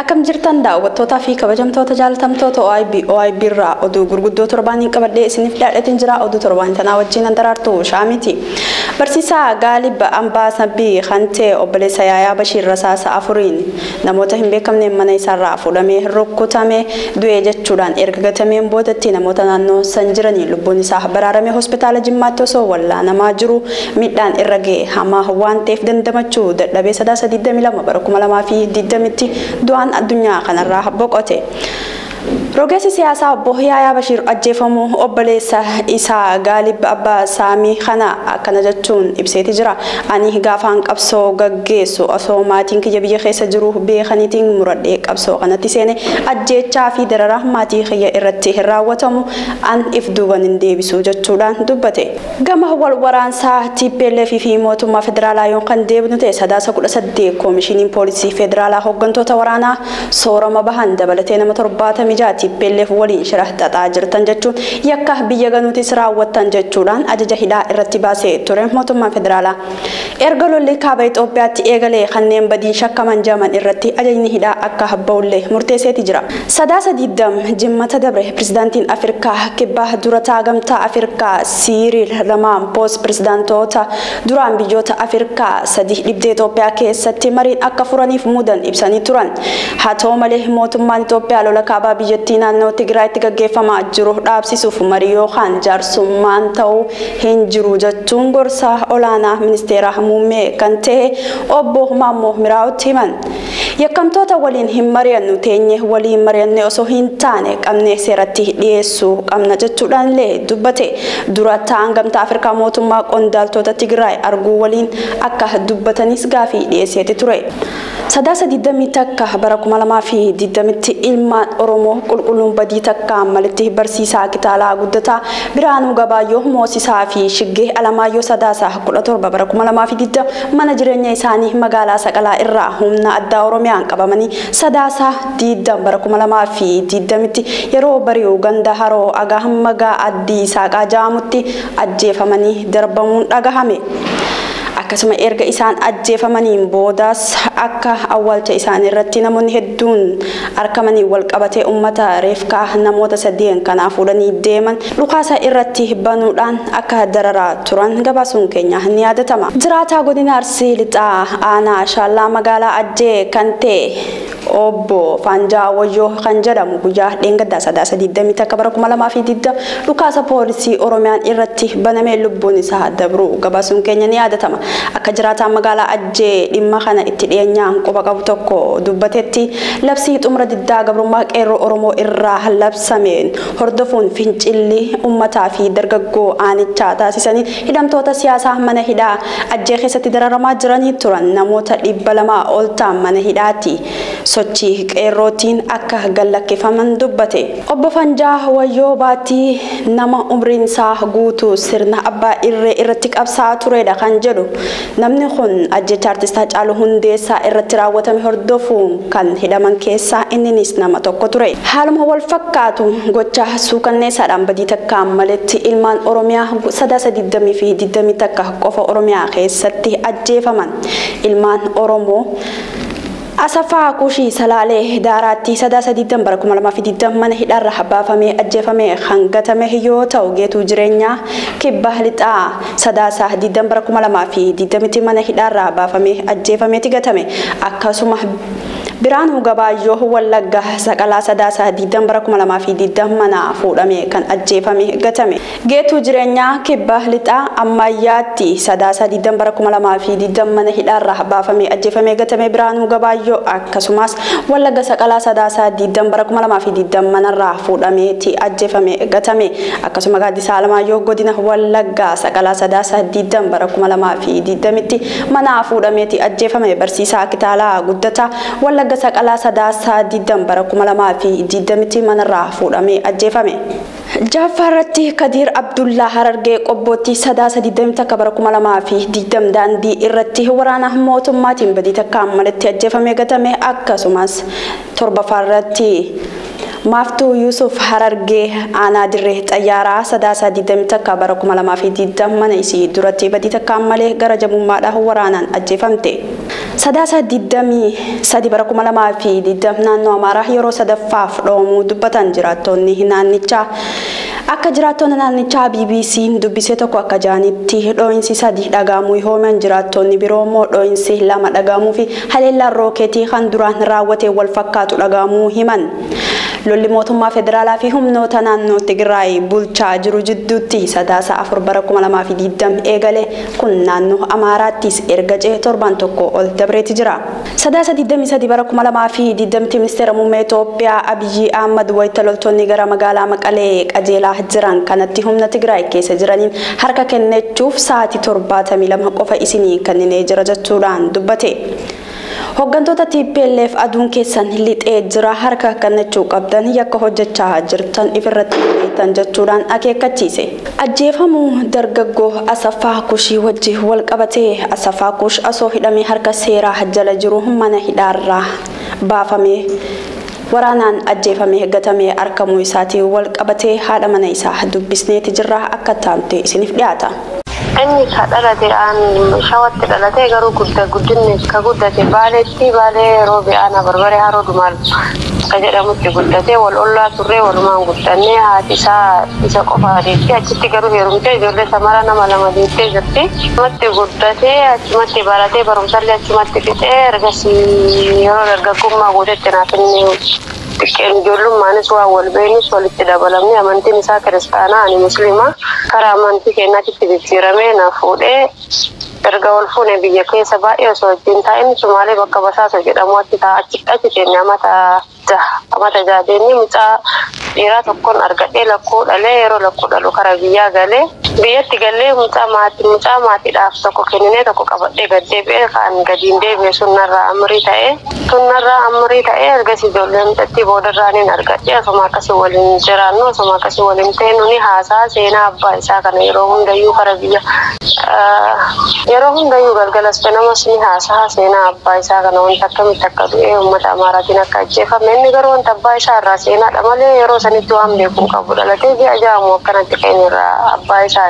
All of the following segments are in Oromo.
Akkam jirtan daawwattoota fi kabajamtoota jaalatamtoota OIB irraa oduu gurguddoo Torbaanii qabadhee isiniif dhiyaadheetiin jira. Oduu Torbaanii tanaa wajjin handaraartuu Shaamiti. Barsiisaa Gaalib Ambaasabii Khantee obboleessa Yaayaa Bashiir Rasaasa afuriin namoota hin beekamneen mana isaarraa fuudhamee rukkutamee du'ee jechuudhaan erga gatameen boodatti namoota naannoo san jiranii lubbuun isaa baraaramee hospitaala Jimmaatti osoo wallaanamaa jiru miidhaan irra ga'e hamaa waan ta'eef dandamachuu dadhabee Sadaasa 22 bara 2020tti du'aan addunyaa kanarraa boqote. Rogeessi siyaasaa obbo Yaayaa Bashiir ajjeefamuu obboleessa isaa Gaalib Abbaa Saamii kana akkana jechuun ibseeti jira. Ani gaafaan qabsoo gaggeessu osoo maatiin kiyya biyya keessa jiru beekaniitiin muradhee qabsoo kanatti seene ajjeechaa fi dararaa maatii kiyya irratti raawwatamu an if duuban hin deebisu jechuudhaan dubbate. Gama wal waraansaa TPLF fi mootummaa federaalaa yoon kan deebinu ta'e Sadaasa 18 koomishiniin poolisii federaalaa hooggantoota waraanaa soorama bahan dabalatee nama 70 TPLF waliin shira xaxaa jirtan jechuun yakka biyya ganuutis raawwattan jechuudhaan ajaja hidhaa irratti baasee ture mootummaan federaalaa. Erga lolli kaaba Itoophiyaatti eegalee kanneen badiin shakkaman jaman irratti ajajni hidhaa akka habba'ullee murteesseeti jira. Sadaasa 20 Jimmata dabre pirezidaantiin Afrikaa kibbaa dura taagamtaa Afrikaa Siiriil Ramaphosa pirezidaantoota duraan biyyoota Afrikaa 3 dhibdee Itoophiyaa keessatti mariin akka furaniif mudan ibsanii turan. Haa ta'u malee mootummaan Itoophiyaa lola kaabaa biyyattii naannoo Tigraayitti gaggeeffamaa jiru dhaabsisuuf marii yookaan jaarsummaan ta'uu hin jiru jechuun gorsaa olaanaa ministeera muummee kan ta'e obbo Maammoo Miraawutti himan. Yakkamtoota waliin hin mari'annu teenye waliin mari'anne osoo hin taane qabnee seeratti dhiyeessuu qabna jechuudhaan illee dubbate. Dura ta'an gamtaa Afrikaa mootummaa qondaaltota Tigraay arguu waliin akka dubbatanis gaafii dhiyeesseeti ture. Sadaasa 20 takka bara 2020tti ilmaan Oromoo qulqulluun badii takka malitti barsiisaa kitaalaa guddataa Biraanuu Gabaayyoo Moosisaa fi Shiggee Alamaayyoo Sadaasa 17 bara 2020 mana jireenya isaanii magaalaa Saqalaa irraa humna addaa Oromiyaan qabamanii Sadaasa 20 bara 2020tti yeroo bari'uu ganda Haroo Agaa Hammagaa Addii Saaqaa Jaamutti ajjeefamanii darbamuun dhagahame. Akkasuma erga isaan ajjeefamaniin boodas akka awwaalcha isaan irratti namoonni hedduun argamanii wal qabatee ummata reefkaa namoota 3 kanaa fuudhanii deeman dhukaasa irratti banuudhaan akka dararaa turan gabaasuun keenya ni yaadatama. Jiraataa godina Arsii Lixaa aanaa Shaallaa magaalaa Ajjee kan ta'e obbo Fanjaa Wayyoo kan jedhamu guyyaa dheengaddaa Sadaasa 20 takka bara 2020 dhukaasa poolisii Oromiyaan irratti banamee lubbuun isaa dabru gabaasuun keenya ni yaadatama. Akka jiraataa magaalaa Ajjee dhimma kana itti dhiyeenyaan quba qabu tokko dubbatetti labsii xumura diddaa gabrummaa qeerroo Oromoo irraa labsameen hordofuun fincilli ummataa fi dargaggoo aanichaa taasisanii hidhamtoota siyaasaa mana hidhaa Ajjee keessatti dararamaa jiranii turan namoota 200 ol ta'an mana hidhaatti sochii qeerrootiin akka gallakkifaman dubbate. Obbo Fanjaa Wayyoo Baatii nama umriin isaa guutuu sirna abbaa irree irratti qabsaa turedha kan jedhu. Namni kun ajjecha artistaa Caaluu Hundeessaa irratti raawwatame hordofuun kan hidhaman keessaa inninis nama tokko ture. Haaluma wal fakkaatu gocha suukanneessaadhaan badii takkaan maletti ilmaan Oromiyaa Sadaasa 20 fi 20 takka qofa Oromiyaa keessatti ajjeefaman. Ilmaan Oromoo Asafaa Kushii Salaalee Daaraatti Sadaasa 20 bara 2020 mana hidhaarra baafamee ajjeefamee hangatame yoo ta'u geetuu jireenyaa kibba lixaa Sadaasa 20 bara 2020 mana hidhaarra baafamee ajjeefamee tigatame. Akkasuma Biraanuu Gabaayyoo Wallagga Saqalaa Sadaasa 20 bara 2020 mana fuudhamee kan ajjeefame gatame. Geetuu jireenyaa kibba lixaa Ammayyaatti Sadaasa 20 bara 2020 mana hidhaarra baafamee ajjeefamee gatame. Biraanuu Gabaayyoo akkasumas Wallagga Saqalaa Sadaasa 20 bara 2020 manarraa fuudhameeti ajjeefame gatame. Akkasuma Gaaddisa Alamaayyoo godina Wallagga Saqalaa Sadaasa 20 bara 2020tti mana fuudhameeti ajjeefame. Barsiisaa kitaalaa guddataa Wallagga Saqalaa Sadaasa 20 bara 2020tti manarraa fuudhamee ajjeefame. Jaafarratti Kadir Abdullah Harargee Qobbootti Sadaasa 20 takka bara 2020 daandii irratti waraana mootummaatiin badii takkaan maletti ajjeefamee gatame. Akkasumas Torbafarratti Maftuu Yusuf Harargee aanaa dirree xayyaaraa Sadaasa 20 takka bara 2020 mana isii duratti badii takkaan malee gara jabummaadhaan waraanaan ajjeefamte. Sadaasa diddamii sadi bara 2020 naannoo Amaaraa yeroo sadaffaaf dhoomuu dubbatan jiraattonni naannichaa. Akka jiraattonni naannichaa BBC dubbisee tokko akka jaanitti dhoo'insi sadi dhagaamuu hooman jiraattonni biroo immoo dhoo'insi lama dhagaamuu fi haleellaan rookeetii kan duraan raawwate wal fakkaatu dhagaamuu himan. Lolli mootummaa federaalaa fi humnoota naannoo Tigraay bulchaa jiru jidduutti Sadaasa 4 bara 2020 eegale kun naannoo Amaaraattis erga ce'ee torban tokko ol dabreeti jira. Sadaasa 23 bara 2020 ministeera muummee Itoophiyaa Abiyyi Ahmad wayita loltoonni gara magaalaa Maqalee qajeelaa jiran kanatti humna Tigraay keessa jiraniin harka kennachuuf sa'aatii 72 qofa isinii kennee jira jechuudhaan dubbate. Hoggantoota TPLF aduun keessan lixee jira harka kennachuu qabdan yakka hojjechaa jirtan ifirratti beektan jechuudhaan akeekkachiise. Ajjeefamuu dargaggoo Asaffaa Kushii wajji wal qabatee Asaffaa Kush asoo hidhamee harka seeraa jala jiru mana hidhaarraa baafamee waraanaan ajjeefamee gatamee argamuu isaatii wal qabatee haadha mana isaa dubbisneeti jirra akka taante isiniif dhiyaata. Inni kadhalate aan shawatti dhalate garuu guddinni ka guddate baaleetti baalee roobi ana barbare haroo dumal ka jedhamutti guddate wal ollaa turree walumaan guddanne haati isa qofa adeetti achitti garuu heerumtee ijoollee samara nama lama deettee jirti. Achumatti guddate achumatti baratee barumsallee achumatti fixee ergasii yeroo dargaggummaa guutetti naaf inni ijoollumaanis waa wal beeknus walitti dabalamne amantiin isaa kiristaanaa ani musliima karaa amantii keenyaatti jijjiiramee na fuudhee erga wal fuune biyya keessa baay'ee osoo wajjin taa'in Sumaalee bakka Basaasoo jedhamu achi keenya amata jaadeenni mucaa dhiiraa tokkoon argadhee lakkuu dhalee yeroo lakkuu dhalu karaa biyyaa galee biyyatti galee mucaa maatiidhaaf tokko kenninee tokko qabadhee gad deebi'ee kan gadiin deebi'e sunnarraa amrii ta'ee ergasii ijoollee mucattii boodarraaniin argadhee asuma akkasii waliin jiraannu asuma akkasii waliin teennu ni haasaa seenaa abbaa isaa kana yeroo hundayyuu karaa biyya yeroo hundayyuu galgalas namas ni haasaa seenaa abbaa isaa kana wanta akkamitti akka du'ee uummata Amaaraatiin akka ajjeefame inni garuu wanta abbaa isaa irraa seenaadha malee yeroo sanitti waan beekuu qabu dhalatee ji'a ja'amu akkanatti qe'een irraa abbaa isaa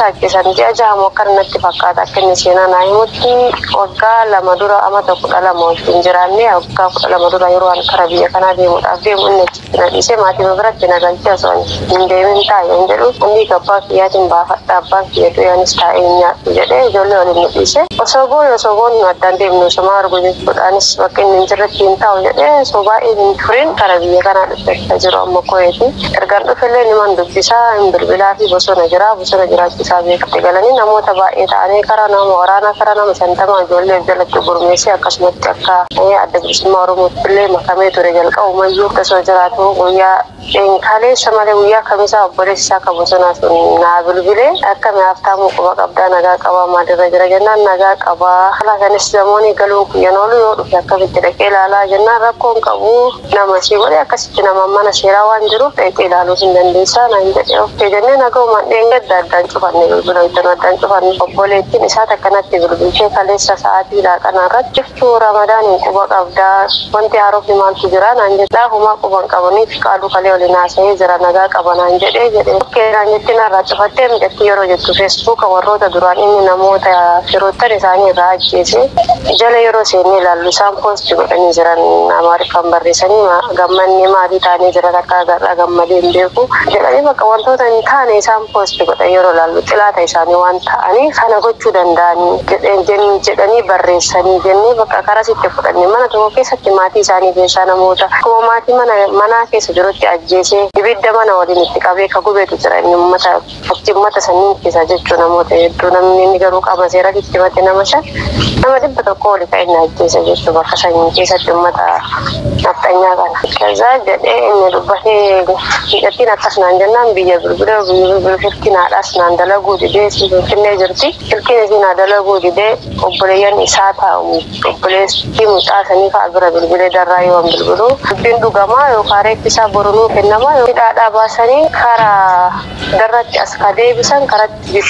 ajjeesan ji'a ja'amu akkanatti fakkaata akka inni seenaa naa himutti waggaa 2 dura amata 12 wajjin jiraannee waggaa 12 dura yeroo an karaa biyya kanaa deemuudhaaf deemu inni achitti na dhiisee maatii biratti na galchee osoo hin deemin taa'e hin jedhu inni abbaa kiyyaatiin baafadha abbaan kiyyatu yaanis taa'ee nyaatu jedhee ijoollee waliin nu dhiise osoo goon nu addaan deemnu osoma argu jechuudhaanis bakka inni hin jirretti hin taa'u jedhee osoo baay'ee hin turin karaa biyya kanaa dhufeetta jiru amma koyeeti ergaan dhufellee niman dubbisaa hin bilbilaa fi bosona jiraachisaa beekte galanii namoota baay'ee ta'anii karaa nama waraanaa karaa nama 50 ijoollee jalatti gurmeessee akkasumatti akka adda bilisummaa Oromootti illee makamee ture jalqabumayyuu osoo jiraatu guyyaa kaleessa malee guyyaa kamisaa obboleessi isaa ka bosonaa sun naa bilbilee akka mi'aaftaamuu quba qabdaa nagaa qabaa maalirra jira jennaan nagaa qabaa haala kanis zamoonni galuun kuyyan oolu yoo dhufe akkamitti dhaqee ilaalaa jennaan rakkoon qabu nama si godhe akkasitti nama mana seeraa waan jiruuf dhaqee ilaaluu hin dandeessaa naan jedhee of jennee nagaumaan dheengadda addaan cufanne bilbila iddoo addaan cufanne obboleettiin isaa akkanatti bilbiltee kaleessa sa'aatii laaqanaa irratti jiftuu ramadaaniin quba qabdaa wanti haarofni maaltu jira naan jedhaa humaa quban qabaniif qaaduu kalee waliin haasa'ee jira nagaa qabanaan jedhee okkeedhaan jetti narraa cufattee midhatti yeroo jettu feesbuuka warroota duraan inni namoota firoottan isaanii irraa ajjeese jala yeroo seennee ilaallu isaan poosti godhanii jiran Amaariffaan barreessanii gammanni maatii taa'anii jiran akka agarraa gammadee hin beeku jedhanii bakka wantoota hin taane isaan poosti godhan yeroo ilaallu xilaata isaanii waan ta'anii kana gochuu danda'anii jedhanii barreessanii jennee bakka karasitti fudhanne mana tokko keessatti maatii isaanii keessaa namoota kuma maatii manaa keessa jirutti ajjeesee ibidda mana waliin itti qabee ka gubeetu jira inni ummata sanniin keessa jechuu namoota hedduu namni inni garuu qaba seeratti itti himate nama 100 oli ka inni ajjeese jechuu bakka sanyiin keessatti ummata nafxanyaa kana. Kazaa jedhee inni dubbatee hidhattiin akkas naan jennaan biyya bilbilfiftiin haadhaas naan dalaguu didee finfinnee jirti. Ilkiin isiin haa dalaguu didee obboleeyyan isaa taa'u obboleessi mucaa sanii fa'a bira bilbilee darraa yoo bilbilu dubbiin dhugamaa yookaan reeffisaa borunuu kennamaa yoo hidhaadhaa baasanii karaa darratti as ka deebisan karatti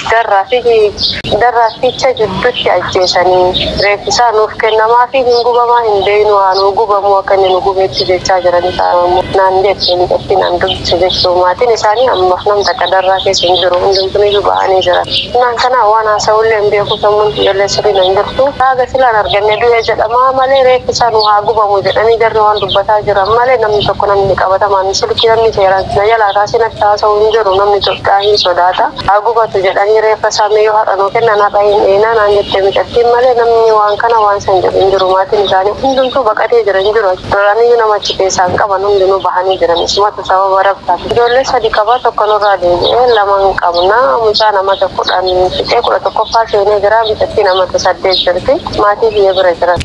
darraaficha jidduutti ajjeesanii reeffisaa nuuf kennamaa fi hin gubamaa hin beeknu haa nu gubamu akka inni nu gubeetti jechaa jiranii ta'amu naan jettee midhatti naan dubbise jechuu maatiin isaanii ammaaf nam takka darra irraa sinjiru hundumtuu ba'anii jira. Naan kana waan haasa'ullee beeku sammuun ijoollee sirriin hin jirtu. Haaga silaan arganne du'ee jedhama malee reeffi isaa nu haa gubamu jedhanii jarri waan dubbataa jiran malee namni tokko namni qabatamaan silkii namni seeraan na jalaa kaasee natti haasa'u hin jiru namni Itoophiyaa hin sodaata. Haa gubatu jedhanii reeffa isaa miyyoo haadha nuu kennan haadha hin dheenaa naan jettee miidhagtiin malee namni waan kana waan san jedhu hin jiru maatiin isaanii hundumtuu baqatee jira hin jiru. Duraanii namachi keessaan qaban hundinuu bahanii jiran isumatu sababa rabtaati. Ijoollee sadi qaba tokko nurraa deebi'ee lamaan qabna mucaa nama tokkodhaan fixee 11ffaa seenee jira miidhagtiin nama 8 jirti maatii biyya bira jiran.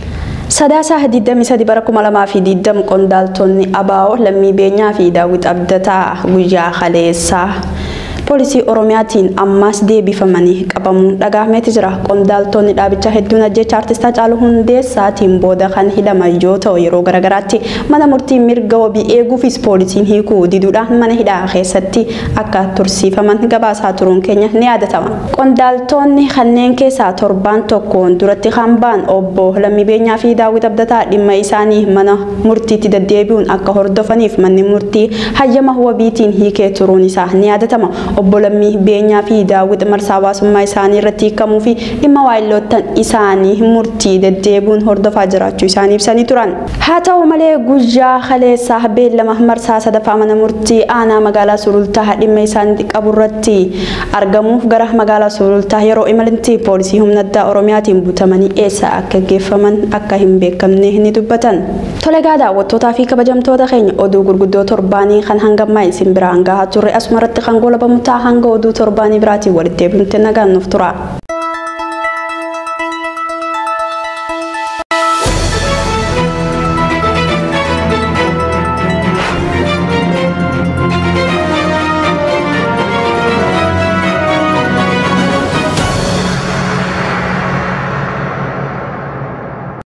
Sadaasa 23 bara 2020 qondaaltonni ABO lammii beenyaa fi daawwit abdataa guyyaa kaleessaa poolisii Oromiyaatiin ammas deebifamanii qabamuun dhagahameeti jira. Qondaaltonni dhaabicha hedduun ajjecha artistaa Caaluu Hundeessaatiin booda kan hidhaman yoo ta'u yeroo garagaraatti mana murtii mirga wabii eeguufis poolisiin hiikuu diduudhaan mana hidhaa keessatti akka tursiifaman gabaasaa turuun keenya ni yaadatama. Qondaaltonni kanneen keessaa torbaan tokkoon duratti hambaan obbo Lammii Beenyaa fi Daawwit Abdataa dhimma isaanii mana murtiitti deddeebi'uun akka hordofaniif manni murtii hayyama wabiitiin hiikee turuun isaa ni yaadatama. Obbo Lammii Beenyaa fi Daawwit marsaa hawaasummaa isaanii irratti hiikamuu fi dhimma waayilootan isaanii murtii deddeebi'uun hordofaa jiraachuu isaanii ibsanii turan. Haa ta'u malee guyyaa kaleessaa beellama marsaa sadaffaa mana murtii aanaa magaalaa Sulultaa dhimma isaanii qaburratti argamuuf gara magaalaa Sulultaa yeroo imalantti poolisii humna addaa Oromiyaatiin butamanii eessa akka geeffaman akka hin beekamne ni dubbatan. Toleegaa daawwattootaa fi kabajamtoota keenya oduu gurguddoo torbaanii kan hangammaa isin biraan gahaa turre asumarratti kan goolabamu hanga oduu torbaanii biraatiin walitti deebinutti nagaan nuuf tura.